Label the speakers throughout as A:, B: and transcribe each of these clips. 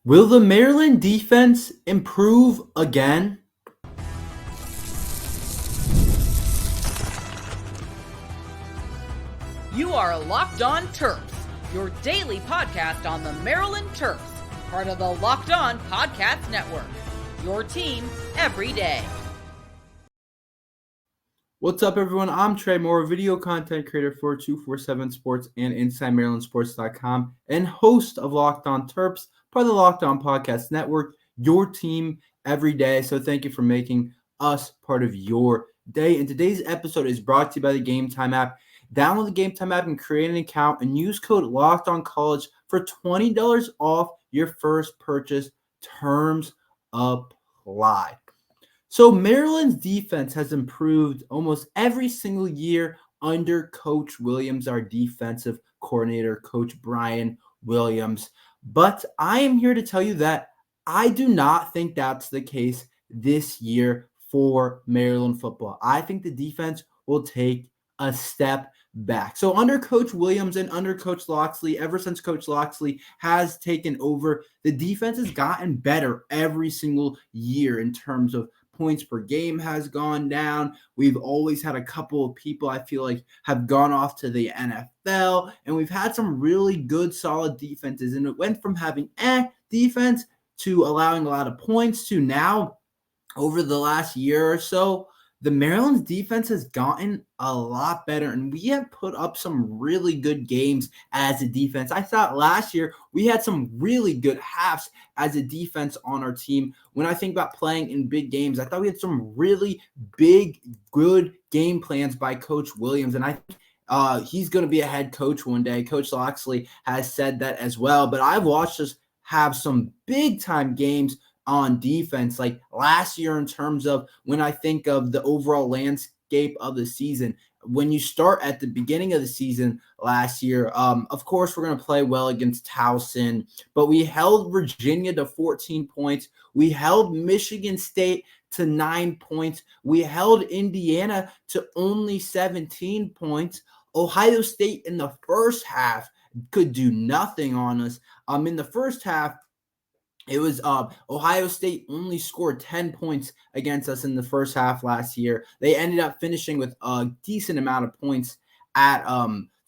A: Will the Maryland defense improve again?
B: You are Locked On Terps, your daily podcast on the Maryland Terps, part of the Locked On Podcast Network. Your team every day.
A: What's up, everyone? I'm Tre Moore, video content creator for 247 Sports and InsideMarylandSports.com, and host of Locked On Terps, part of the Locked On Podcast Network, your team every day. So thank you for making us part of your day. And today's episode is brought to you by the Gametime app. Download the Gametime app and create an account and use code LOCKEDONCollege for $20 off your first purchase. Terms apply. So Maryland's defense has improved almost every single year under Coach Williams, our defensive coordinator, Coach Brian Williams. But I am here to tell you that I do not think that's the case this year for Maryland football. I think the defense will take a step back. So under Coach Williams and under Coach Locksley, ever since Coach Locksley has taken over, the defense has gotten better every single year in terms of points per game has gone down. We've always had a couple of people I feel like have gone off to the NFL, and we've had some really good, solid defenses. And it went from having defense to allowing a lot of points to now, over the last year or so, the Maryland's defense has gotten a lot better, and we have put up some really good games as a defense. I thought last year we had some really good halves as a defense on our team. When I think about playing in big games, I thought we had some really big, good game plans by Coach Williams, and I think he's going to be a head coach one day. Coach Locksley has said that as well, but I've watched us have some big-time games on defense, like last year, in terms of when I think of the overall landscape of the season. When you start at the beginning of the season last year, of course, we're going to play well against Towson, but we held Virginia to 14 points. We held Michigan State to 9 points. We held Indiana to only 17 points. Ohio State in the first half could do nothing on us. In the first half, it was Ohio State only scored 10 points against us in the first half last year. They ended up finishing with a decent amount of points at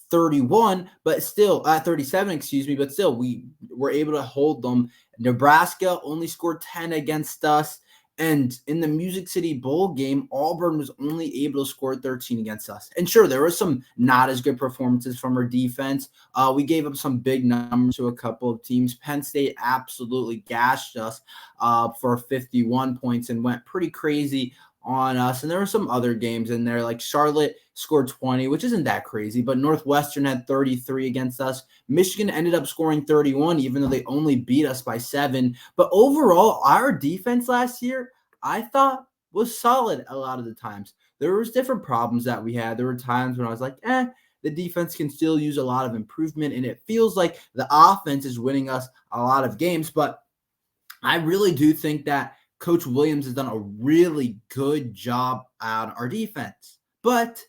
A: 31, but still at 37, but still we were able to hold them. Nebraska only scored 10 against us. And in the Music City Bowl game, Auburn was only able to score 13 against us. And sure, there were some not as good performances from our defense. We gave up some big numbers to a couple of teams. Penn State absolutely gashed us for 51 points and went pretty crazy on us. And there were some other games in there, like Charlotte scored 20, which isn't that crazy, but Northwestern had 33 against us. Michigan ended up scoring 31, even though they only beat us by 7. But overall, our defense last year, I thought, was solid a lot of the times. There was different problems that we had. There were times when I was like, the defense can still use a lot of improvement, and it feels like the offense is winning us a lot of games. But I really do think that Coach Williams has done a really good job on our defense. But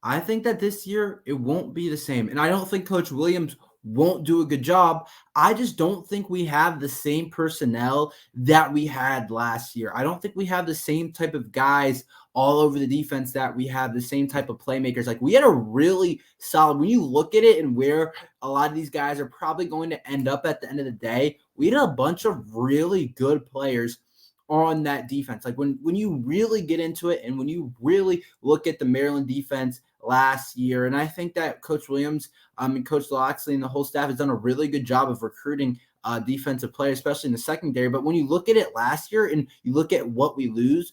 A: I think that this year it won't be the same. And I don't think Coach Williams won't do a good job. I just don't think we have the same personnel that we had last year. I don't think we have the same type of guys all over the defense, that we have the same type of playmakers. Like, we had a really solid, when you look at it and where a lot of these guys are probably going to end up at the end of the day, we had a bunch of really good players on that defense. Like, when you really get into it and when you really look at the Maryland defense last year, and I think that Coach Williams and Coach Locksley and the whole staff has done a really good job of recruiting defensive players, especially in the secondary. But when you look at it last year and you look at what we lose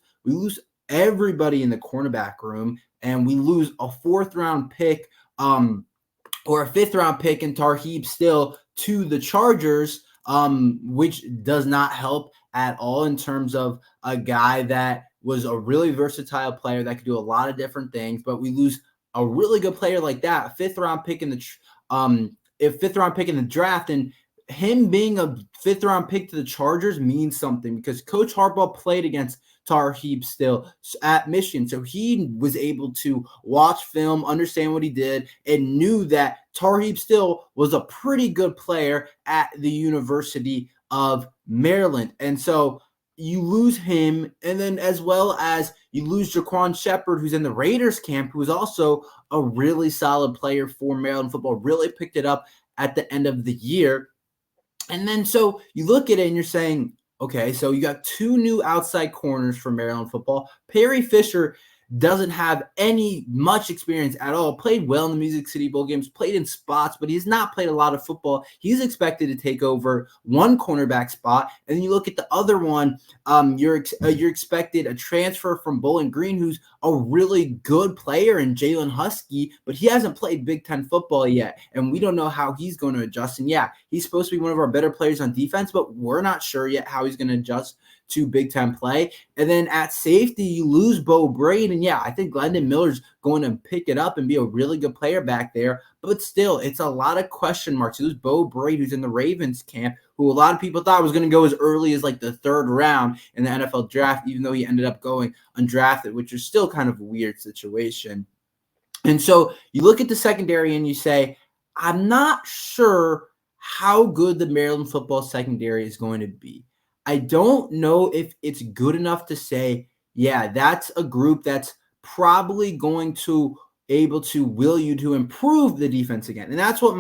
A: everybody in the cornerback room, and we lose a 4th-round pick or a 5th-round pick in Tarheeb Still to the Chargers, which does not help at all in terms of a guy that was a really versatile player that could do a lot of different things. But we lose a really good player like that, a 5th-round pick in the draft, and him being a 5th-round pick to the Chargers means something, because Coach Harbaugh played against Tarheeb Still at Michigan. So he was able to watch film, understand what he did, and knew that Tarheeb Still was a pretty good player at the University of Maryland. And so you lose him, and then as well as you lose Jaquan Shepard, who's in the Raiders camp, who is also a really solid player for Maryland football, really picked it up at the end of the year. And then so you look at it and you're saying, okay, so you got two new outside corners for Maryland football. Perry Fisher doesn't have much experience at all. Played well in the Music City Bowl games, played in spots, but he's not played a lot of football. He's expected to take over one cornerback spot. And then you look at the other one, you're expected a transfer from Bowling Green, who's a really good player, in Jalen Husky, but he hasn't played Big Ten football yet. And we don't know how he's going to adjust. And yeah, he's supposed to be one of our better players on defense, but we're not sure yet how he's going to adjust to Big Ten play. And then at safety, you lose Bo Braid. And yeah, I think Glendon Miller's going to pick it up and be a really good player back there. But still, it's a lot of question marks. You lose Bo Braid, who's in the Ravens camp, who a lot of people thought was going to go as early as like the third round in the NFL draft, even though he ended up going undrafted, which is still kind of a weird situation. And so you look at the secondary and you say, I'm not sure how good the Maryland football secondary is going to be. I don't know if it's good enough to say, yeah, that's a group that's probably going to able to will you to improve the defense again. And that's what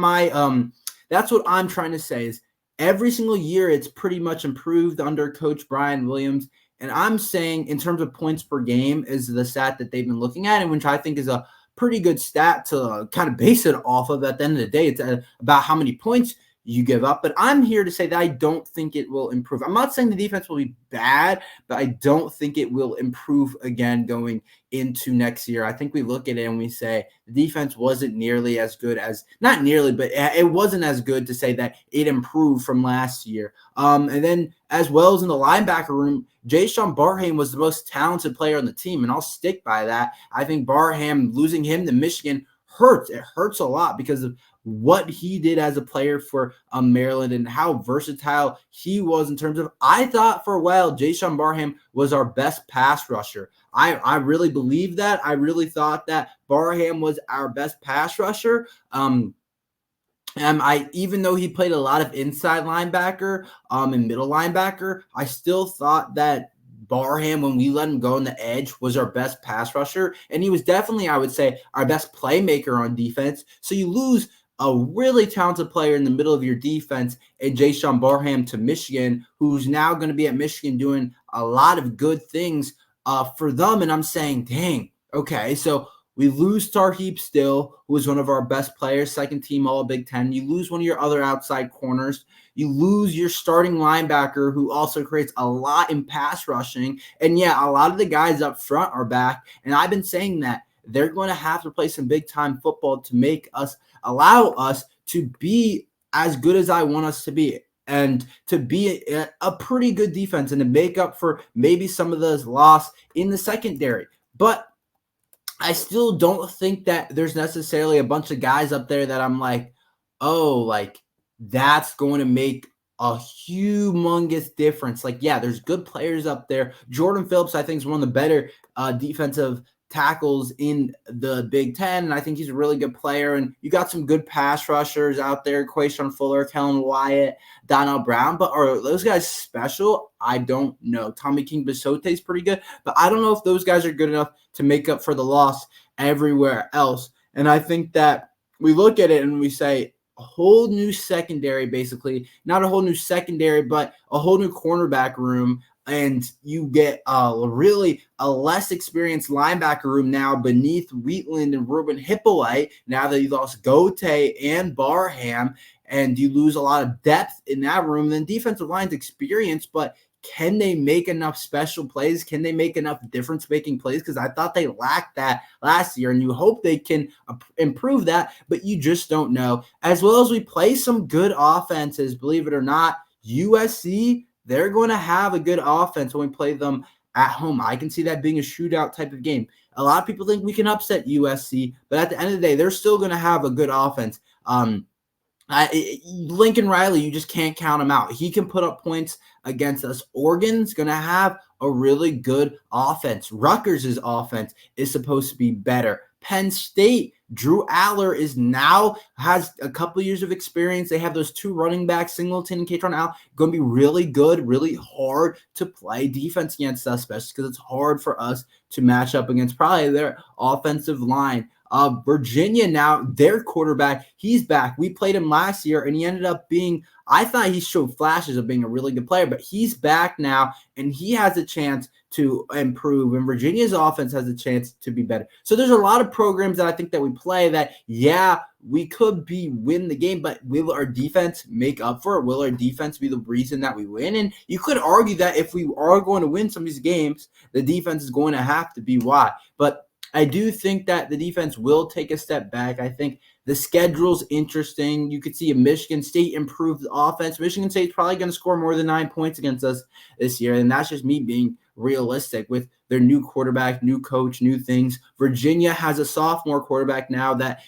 A: that's what I'm trying to say is every single year it's pretty much improved under Coach Brian Williams. And I'm saying in terms of points per game is the stat that they've been looking at, and which I think is a pretty good stat to kind of base it off of. At the end of the day, it's about how many points you give up. But I'm here to say that I don't think it will improve. I'm not saying the defense will be bad, but I don't think it will improve again going into next year. I think we look at it and we say the defense wasn't nearly as good as, not nearly, but it wasn't as good to say that it improved from last year. And then as well as in the linebacker room, Jayshon Barham was the most talented player on the team, and I'll stick by that. I think Barham, losing him to Michigan, hurts. It hurts a lot because of what he did as a player for Maryland and how versatile he was in terms of, I thought for a while Jayshon Barham was our best pass rusher. I really believe that. I really thought that Barham was our best pass rusher. And even though he played a lot of inside linebacker and middle linebacker, I still thought that Barham, when we let him go on the edge, was our best pass rusher. And he was definitely, I would say, our best playmaker on defense. So you lose a really talented player in the middle of your defense and Jayshon Barham to Michigan, who's now going to be at Michigan doing a lot of good things for them. And I'm saying, dang, okay, so we lose Tarheeb Still, who was one of our best players, second team All Big Ten. You lose one of your other outside corners. You lose your starting linebacker, who also creates a lot in pass rushing. And yeah, a lot of the guys up front are back. And I've been saying that they're going to have to play some big-time football to allow us to be as good as I want us to be, and to be a pretty good defense and to make up for maybe some of those loss in the secondary. But I still don't think that there's necessarily a bunch of guys up there that I'm like, oh, like that's going to make a humongous difference. Like, yeah, there's good players up there. Jordan Phillips, I think, is one of the better defensive tackles in the Big Ten, and I think he's a really good player. And you got some good pass rushers out there, Quayshawn Fuller, Kellen Wyatt, Donnell Brown, but are those guys special? I don't know. Tommy King Bisote is pretty good, but I don't know if those guys are good enough to make up for the loss everywhere else. And I think that we look at it and we say a whole new secondary, basically, not a whole new secondary, but a whole new cornerback room. And you get really a less experienced linebacker room now beneath Wheatland and Ruben Hippolyte, now that you lost Gote and Barham, and you lose a lot of depth in that room. Then defensive line's experience, but can they make enough special plays? Can they make enough difference-making plays? Because I thought they lacked that last year, and you hope they can improve that, but you just don't know. As well as we play some good offenses, believe it or not, USC, they're going to have a good offense when we play them at home. I can see that being a shootout type of game. A lot of people think we can upset USC, but at the end of the day, they're still going to have a good offense. Lincoln Riley, you just can't count him out. He can put up points against us. Oregon's going to have a really good offense. Rutgers' offense is supposed to be better. Penn State, Drew Aller has a couple years of experience. They have those two running backs, Singleton and Katron Allen, going to be really good, really hard to play defense against us, especially because it's hard for us to match up against probably their offensive line. Virginia now, their quarterback, he's back. We played him last year, and he ended up being, I thought he showed flashes of being a really good player, but he's back now, and he has a chance to improve, and Virginia's offense has a chance to be better. So there's a lot of programs that I think that we play that, we could win the game, but will our defense make up for it? Will our defense be the reason that we win? And you could argue that if we are going to win some of these games, the defense is going to have to be why. But I do think that the defense will take a step back. I think the schedule's interesting. You could see a Michigan State improved offense. Michigan State's probably going to score more than 9 points against us this year, and that's just me being realistic with their new quarterback, new coach, new things. Virginia has a sophomore quarterback now that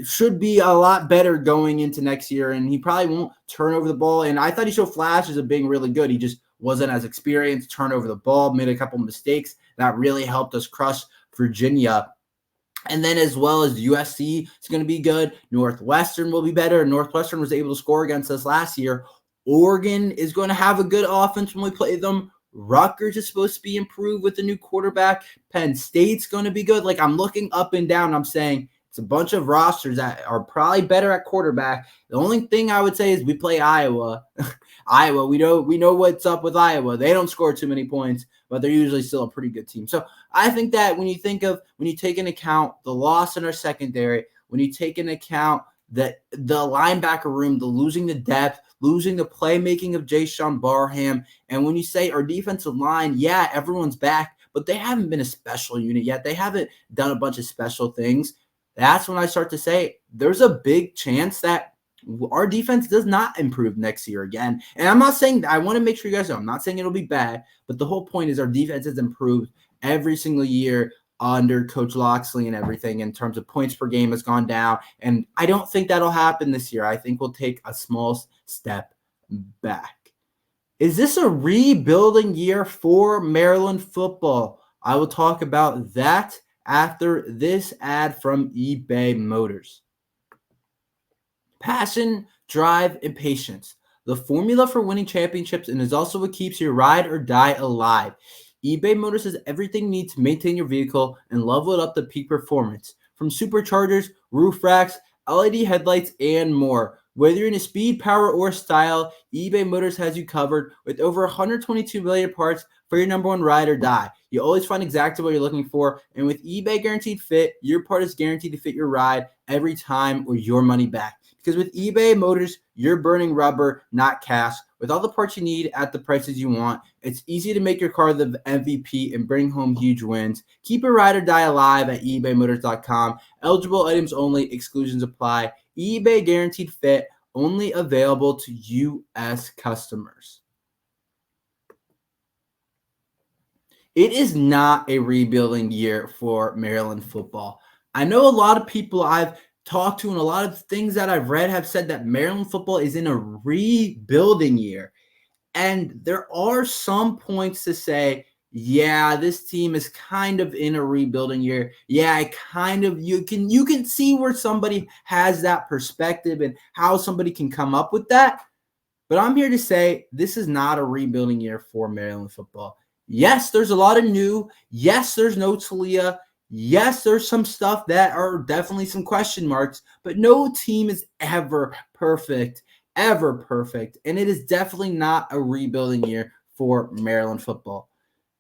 A: should be a lot better going into next year, and he probably won't turn over the ball. And I thought he showed flashes of being really good. He just wasn't as experienced, turned over the ball, made a couple mistakes. That really helped us crush Virginia. And then as well as USC is going to be good. Northwestern will be better. Northwestern was able to score against us last year. Oregon is going to have a good offense when we play them. Rutgers is supposed to be improved with the new quarterback. Penn State's going to be good. Like, I'm looking up and down. I'm saying it's a bunch of rosters that are probably better at quarterback. The only thing I would say is we play Iowa. We know what's up with Iowa. They don't score too many points, but they're usually still a pretty good team. So I think that when you take into account the loss in our secondary, when you take into account the linebacker room, the losing the depth, losing the playmaking of Jayshon Barham, and when you say our defensive line, everyone's back, but they haven't been a special unit yet. They haven't done a bunch of special things. That's when I start to say there's a big chance that our defense does not improve next year again. And I'm not saying that. I want to make sure you guys know, I'm not saying it'll be bad, but the whole point is our defense has improved every single year under Coach Loxley and everything in terms of points per game has gone down. And I don't think that'll happen this year. I think we'll take a small step back. Is this a rebuilding year for Maryland football? I will talk about that after this ad from eBay Motors. Passion, drive, and patience. The formula for winning championships, and is also what keeps your ride or die alive. eBay Motors has everything you need to maintain your vehicle and level it up to peak performance. From superchargers, roof racks, LED headlights, and more. Whether you're into speed, power, or style, eBay Motors has you covered with over 122 million parts for your number one ride or die. You always find exactly what you're looking for, and with eBay Guaranteed Fit, your part is guaranteed to fit your ride every time or your money back. Because with eBay Motors, you're burning rubber, not cash. With all the parts you need at the prices you want, it's easy to make your car the MVP and bring home huge wins. Keep your ride or die alive at ebaymotors.com. Eligible items only, exclusions apply. eBay Guaranteed Fit, only available to U.S. customers. It is not a rebuilding year for Maryland football. I know a lot of people I've talked to and a lot of things that I've read have said that Maryland football is in a rebuilding year. And there are some points to say, this team is kind of in a rebuilding year. You can see where somebody has that perspective and how somebody can come up with that. But I'm here to say this is not a rebuilding year for Maryland football. Yes, there's a lot of new. Yes, there's no Talia. Yes, there's some stuff that are definitely some question marks, but no team is ever perfect. And it is definitely not a rebuilding year for Maryland football.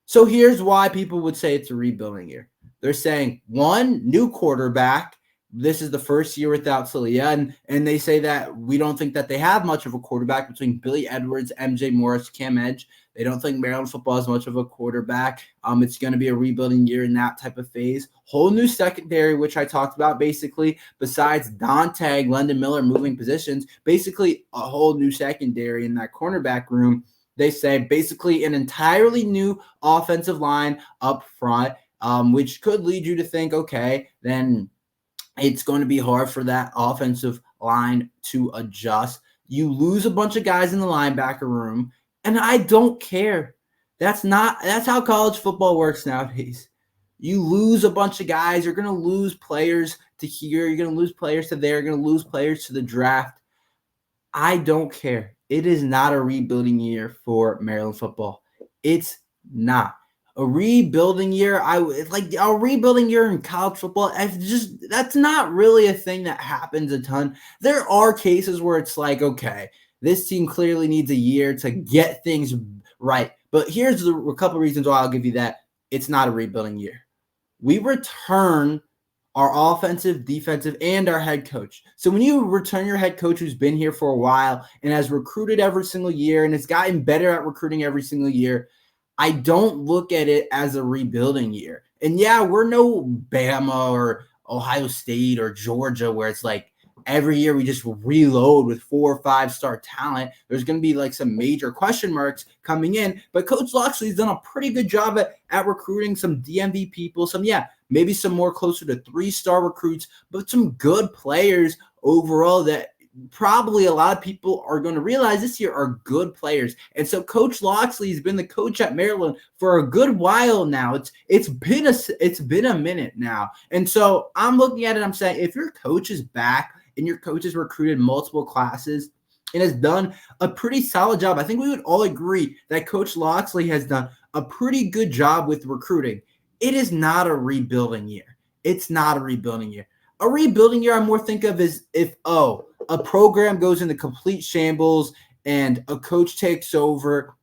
A: So here's why people would say it's a rebuilding year. They're saying, one, new quarterback. This is the first year without Talia, and they say that we don't think that they have much of a quarterback between Billy Edwards, MJ Morris, Cam Edge. They don't think Maryland football is much of a quarterback. It's going to be a rebuilding year in that type of phase. Whole new secondary, which I talked about, basically, besides Dante, Glendon Miller moving positions, basically a whole new secondary in that cornerback room. They say basically an entirely new offensive line up front, which could lead you to think, okay, then it's going to be hard for that offensive line to adjust. You lose a bunch of guys in the linebacker room, and I don't care. That's how college football works nowadays. You lose a bunch of guys. You're going to lose players to here. You're going to lose players to there. You're going to lose players to the draft. I don't care. It is not a rebuilding year for Maryland football. It's not. A rebuilding year, a rebuilding year in college football, that's not really a thing that happens a ton. There are cases where it's like, okay, this team clearly needs a year to get things right. But here's a couple reasons why I'll give you that. It's not a rebuilding year. We return our offensive, defensive, and our head coach. So when you return your head coach who's been here for a while and has recruited every single year and has gotten better at recruiting every single year, I don't look at it as a rebuilding year. And yeah, we're no Bama or Ohio State or Georgia where it's like every year we just reload with 4 or 5 star talent. There's going to be like some major question marks coming in. But Coach Loxley's done a pretty good job at recruiting some DMV people, maybe some more closer to 3-star recruits, but some good players overall that probably a lot of people are going to realize this year are good players. And so Coach Loxley has been the coach at Maryland for a good while now. It's been a minute now. And so I'm looking at it, I'm saying, if your coach is back and your coach has recruited multiple classes and has done a pretty solid job, I think we would all agree that Coach Loxley has done a pretty good job with recruiting. It is not a rebuilding year. It's not a rebuilding year. A rebuilding year I more think of is if, a program goes into complete shambles and a coach takes over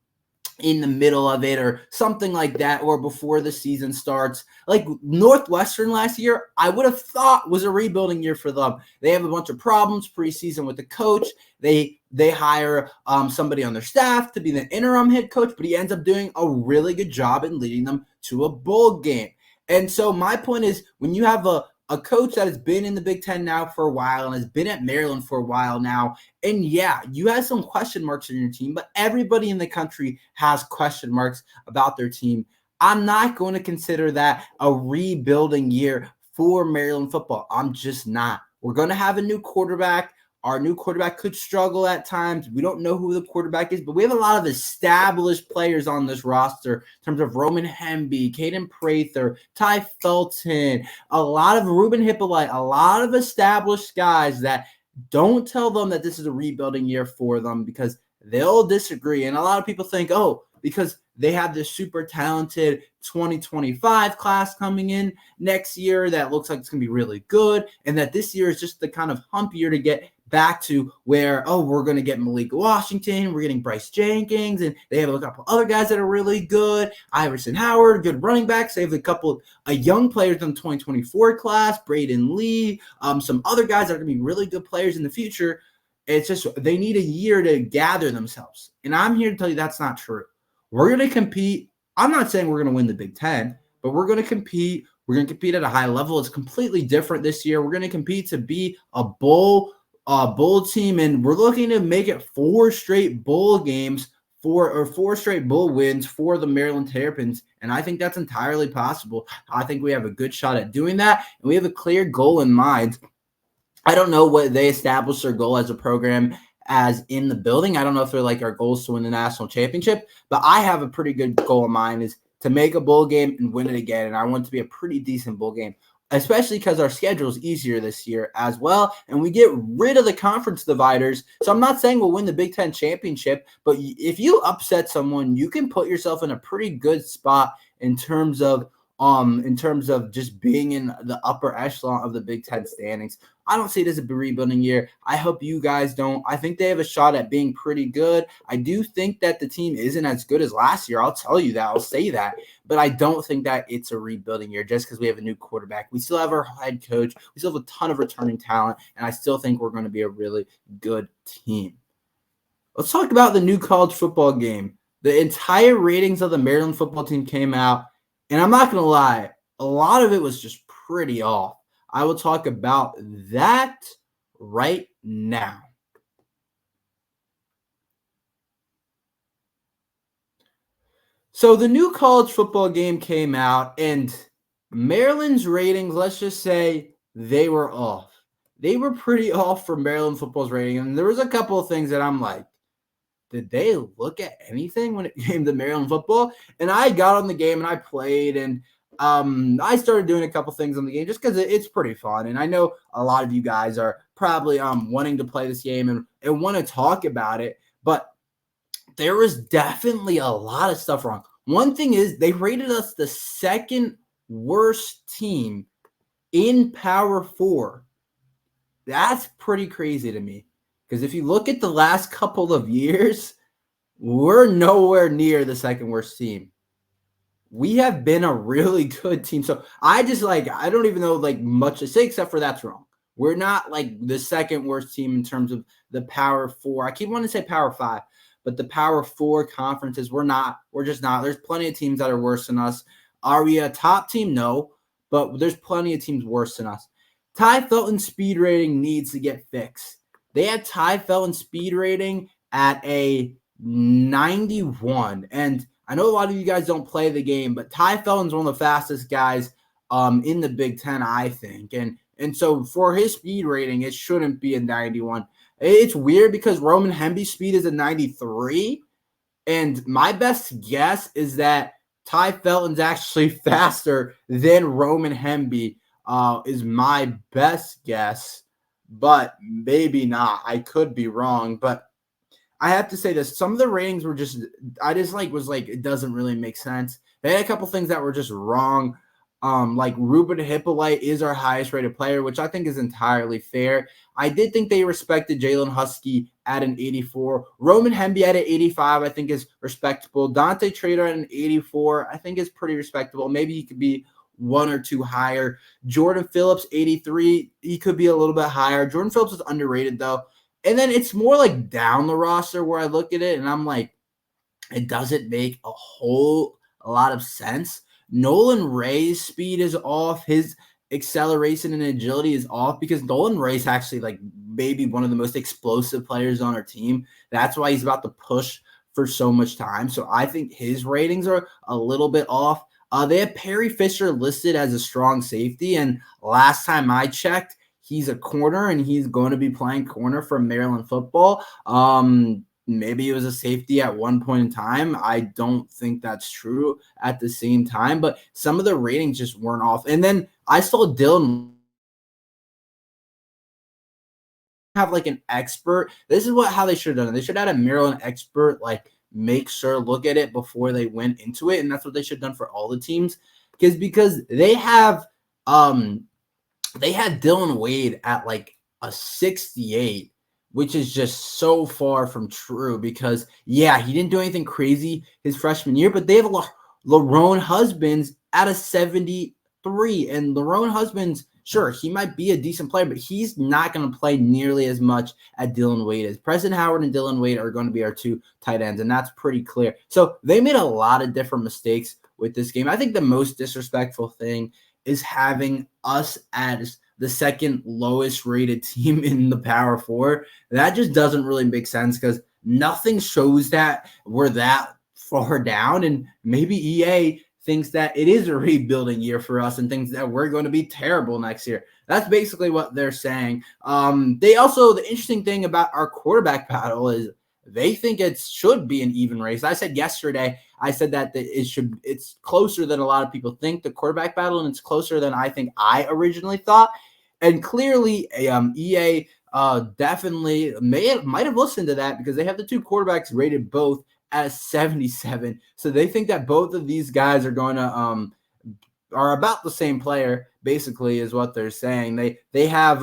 A: in the middle of it or something like that, or before the season starts. Like Northwestern last year, I would have thought was a rebuilding year for them. They have a bunch of problems preseason with the coach. They hire somebody on their staff to be the interim head coach, but he ends up doing a really good job in leading them to a bowl game. And so my point is, when you have a coach that has been in the Big Ten now for a while and has been at Maryland for a while now, and yeah, you have some question marks on your team, but everybody in the country has question marks about their team. I'm not going to consider that a rebuilding year for Maryland football. I'm just not. We're going to have a new quarterback. Our new quarterback could struggle at times. We don't know who the quarterback is, but we have a lot of established players on this roster in terms of Roman Hemby, Caden Prather, Ty Felton, a lot of Ruben Hippolyte, a lot of established guys that don't tell them that this is a rebuilding year for them, because they'll disagree. And a lot of people think, because they have this super talented 2025 class coming in next year that looks like it's going to be really good, and that this year is just the kind of hump year to get back to where, we're going to get Malik Washington, we're getting Bryce Jenkins, and they have a couple other guys that are really good. Iverson Howard, good running backs. They have a couple of young players in the 2024 class, Braden Lee, some other guys that are going to be really good players in the future. It's just they need a year to gather themselves. And I'm here to tell you that's not true. We're going to compete. I'm not saying we're going to win the Big Ten, but we're going to compete. We're going to compete at a high level. It's completely different this year. We're going to compete to be a bowl team, and we're looking to make it 4 straight bowl games, 4 straight bowl wins for the Maryland Terrapins, and I think that's entirely possible. I think we have a good shot at doing that, and we have a clear goal in mind. I don't know what they established their goal as a program as in the building. I don't know if they're like, our goal is to win the national championship, but I have a pretty good goal in mind, is to make a bowl game and win it again, and I want it to be a pretty decent bowl game, especially because our schedule is easier this year as well, and we get rid of the conference dividers. So I'm not saying we'll win the Big Ten championship, but if you upset someone, you can put yourself in a pretty good spot in terms of just being in the upper echelon of the Big Ten standings. I don't see it as a rebuilding year. I hope you guys don't. I think they have a shot at being pretty good. I do think that the team isn't as good as last year. I'll tell you that. I'll say that. But I don't think that it's a rebuilding year just because we have a new quarterback. We still have our head coach. We still have a ton of returning talent. And I still think we're going to be a really good team. Let's talk about the new college football game. The entire ratings of the Maryland football team came out. And I'm not going to lie, a lot of it was just pretty off. I will talk about that right now. So the new college football game came out, and Maryland's ratings, let's just say they were off. They were pretty off for Maryland football's rating. And there was a couple of things that I'm like, did they look at anything when it came to Maryland football? And I got on the game and I played, and I started doing a couple things on the game just because it's pretty fun. And I know a lot of you guys are probably wanting to play this game and want to talk about it, but there was definitely a lot of stuff wrong. One thing is they rated us the second worst team in Power 4. That's pretty crazy to me. Because if you look at the last couple of years, we're nowhere near the second worst team. We have been a really good team. So I don't even know much to say except for that's wrong. We're not the second worst team in terms of the Power 4. I keep wanting to say Power 5, but the Power 4 conferences, we're just not. There's plenty of teams that are worse than us. Are we a top team? No, but there's plenty of teams worse than us. Ty Felton's speed rating needs to get fixed. They had Ty Felton's speed rating at a 91, and I know a lot of you guys don't play the game, but Ty Felton's one of the fastest guys in the Big Ten, I think. And so for his speed rating, it shouldn't be a 91. It's weird because Roman Hemby's speed is a 93. And my best guess is that Ty Felton's actually faster than Roman Hemby is my best guess, but maybe not. I could be wrong, but I have to say this. Some of the ratings were it doesn't really make sense. They had a couple things that were just wrong. Ruben Hippolyte is our highest rated player, which I think is entirely fair. I did think they respected Jalen Husky at an 84. Roman Hemby at an 85, I think is respectable. Dante Trader at an 84, I think is pretty respectable. Maybe he could be one or two higher. Jordan Phillips, 83, he could be a little bit higher. Jordan Phillips is underrated though. And then it's more down the roster where I look at it and I'm like, it doesn't make a whole lot of sense. Nolan Ray's speed is off. His acceleration and agility is off because Nolan Ray's actually maybe one of the most explosive players on our team. That's why he's about to push for so much time. So I think his ratings are a little bit off. They have Perry Fisher listed as a strong safety. And last time I checked, he's a corner and he's going to be playing corner for Maryland football. Maybe it was a safety at one point in time. I don't think that's true at the same time, but some of the ratings just weren't off. And then I saw Dylan have an expert. This is how they should have done it. They should have had a Maryland expert make sure look at it before they went into it, and that's what they should have done for all the teams because they have they had Dylan Wade at a 68, which is just so far from true because, yeah, he didn't do anything crazy his freshman year, but they have Lerone Husbands at a 73. And Lerone Husbands, sure, he might be a decent player, but he's not going to play nearly as much as Dylan Wade is. Preston Howard and Dylan Wade are going to be our two tight ends, and that's pretty clear. So they made a lot of different mistakes with this game. I think the most disrespectful thing is having us as the second lowest rated team in the Power 4. That just doesn't really make sense because nothing shows that we're that far down. And maybe EA thinks that it is a rebuilding year for us and thinks that we're going to be terrible next year. That's basically what they're saying. The interesting thing about our quarterback battle is they think it should be an even race. I said yesterday, that it's closer than a lot of people think, the quarterback battle, and it's closer than I think I originally thought. And clearly, EA definitely might have listened to that because they have the two quarterbacks rated both at 77. So they think that both of these guys are going to are about the same player, basically, is what they're saying. They have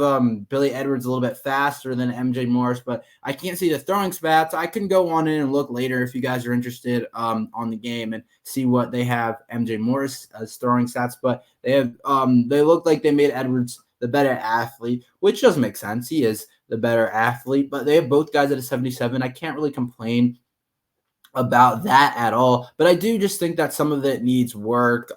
A: Billy Edwards a little bit faster than MJ Morris, but I can't see the throwing stats. I can go on in and look later if you guys are interested on the game and see what they have MJ Morris as throwing stats. But they have they look like they made Edwards the better athlete, which does make sense. He is the better athlete, but they have both guys at a 77. I can't really complain about that at all, but I do just think that some of it needs work.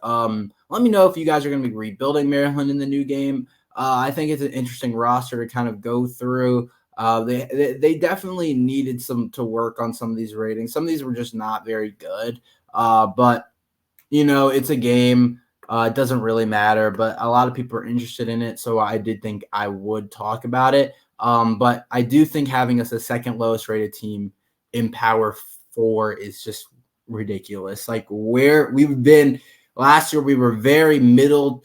A: Let me know if you guys are going to be rebuilding Maryland in the new game. I think it's an interesting roster to kind of go through. They definitely needed to work on some of these ratings. Some of these were just not very good, but it's a game. It doesn't really matter, but a lot of people are interested in it, so I did think I would talk about it. But I do think having us the second lowest rated team in Power 4 is just ridiculous. Where we've been Last year, we were very middle,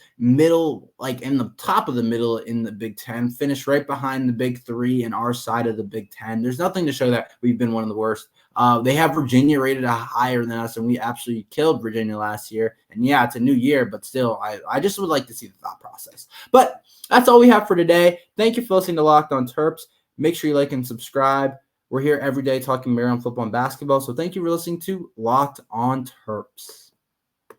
A: like in the top of the middle in the Big Ten, finished right behind the Big Three in our side of the Big Ten. There's nothing to show that we've been one of the worst. They have Virginia rated higher than us, and we absolutely killed Virginia last year. And yeah, it's a new year, but still, I just would like to see the thought process. But that's all we have for today. Thank you for listening to Locked On Terps. Make sure you like and subscribe. We're here every day talking Maryland football and basketball. So thank you for listening to Locked On Terps.